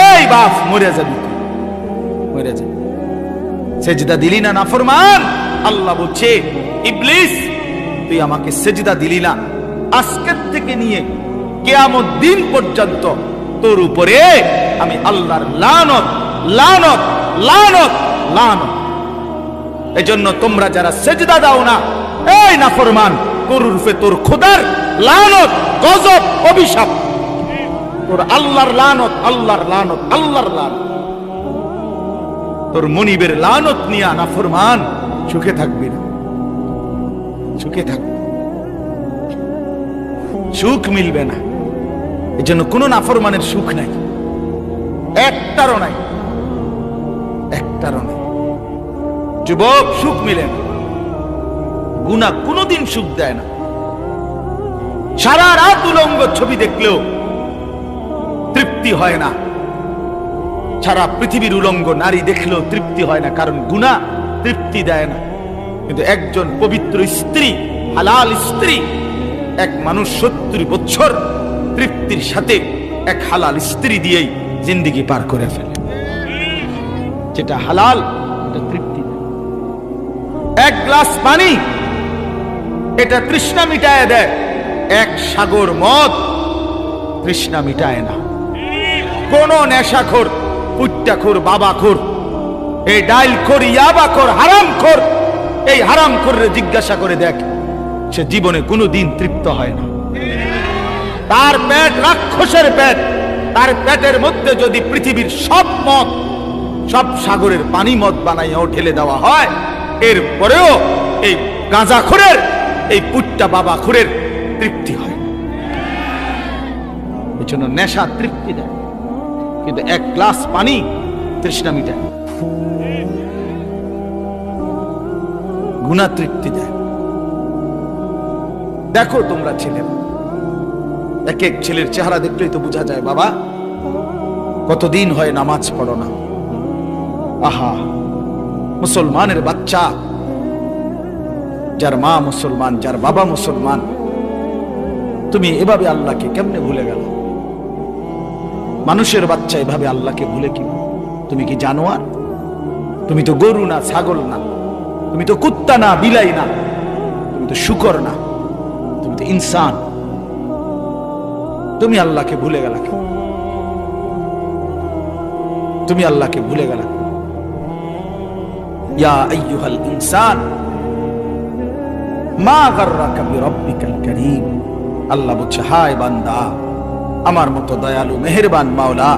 এই বাপ মরে যাবি, মরে যাবি। সেজদা দিলি না নাফরমান, আল্লাহ বলছে ইবলিস তুই আমাকে সেজদা দিলি না, আজকের থেকে নিয়ে কিয়ামত দিন পর্যন্ত তোর উপরে আমি আল্লাহর লানত লানত লানত লানত। এজন্য তোমরা যারা সেজদা দাও না, এই নাফরমান, তোর রূপে তোর খোদার লানত, গজব, অভিশাপ, তোর আল্লাহর লানত, আল্লাহর লানত, আল্লাহর লানত, তোর মনিবের লানত নিয়া নাফরমান সুখে থাকবি না, সুখে থাকবি, সুখ মিলবে না। এজন্য কোন নাফরমানের সুখ নাই, একটারও নাই, একটারও নাই। যুবক, সুখ মিলে না, গুনাহ কোনোদিন সুখ দেয় না। সারা রাত উলঙ্গ ছবি দেখলেও তৃপ্তি হয় না, সারা পৃথিবীর উলঙ্গ নারী দেখলেও তৃপ্তি হয় না, কারণ গুনাহ তৃপ্তি দেয় না। কিন্তু একজন পবিত্র স্ত্রী, হালাল স্ত্রী, এক মানুষ 70 বছর তৃপ্তির সাথে এক হালাল স্ত্রী দিয়েই জিন্দেগি পার করে ফেলে। যেটা হালাল এটা তৃপ্তি দেয়। এক গ্লাস পানি এটা তৃষ্ণা মিটায় দেয়, এক সাগর মদ তৃষ্ণা মিটায় না। কোন নেশাখোর, পুট্টাখোর, বাবাখোর, এই ডাইলখোর, ইয়াবাখোর, হারামখোর, এই হারামখোররে জিজ্ঞাসা করে দেখ, সে জীবনে কোনোদিন তৃপ্ত হয় না। তার পেট রাক্ষসের পেট, তার পেটের মধ্যে যদি পৃথিবীর সব মদ, সব সাগরের পানি মদ বানাইয়াও ঢেলে দেওয়া হয়, এরপরেও এই গাঁজাখোরের, এই পুট্টা বাবাখোরের তৃপ্তি হয়। এই জন্য নেশা তৃপ্তি দেয়, কিন্তু এক গ্লাস পানি তৃষ্ণা মিটায়। গুনাহ তৃপ্তি দেয়। দেখো তোমরা ছেলে, এক এক ছেলের চেহারা দেখলেই তো বোঝা যায়, বাবা কতদিন হয় নামাজ পড়ো না। আহা, মুসলমানের বাচ্চা, যার মা মুসলমান, যার বাবা মুসলমান, তুমি এভাবে আল্লাহকে কেমনে ভুলে গেল? মানুষের বাচ্চা এভাবে আল্লাহকে ভুলে কি? তুমি কি জানোয়ার? তুমি তো গরু না, ছাগল না, তুমি তো কুত্তা না, বিলাই না, তুমি তো শুকর না, তুমি তো ইনসান। তুমি আল্লাহকে ভুলে গেলা কেন? তুমি আল্লাহকে ভুলে গেলা কেন? ইয়া আইয়ুহাল ইনসান মা গাররাকা বিরাব্বিকাল কারীম। আল্লাহ বলছে, হায় বান্দা, আমার মতো দয়ালু মেহেরবান মাওলা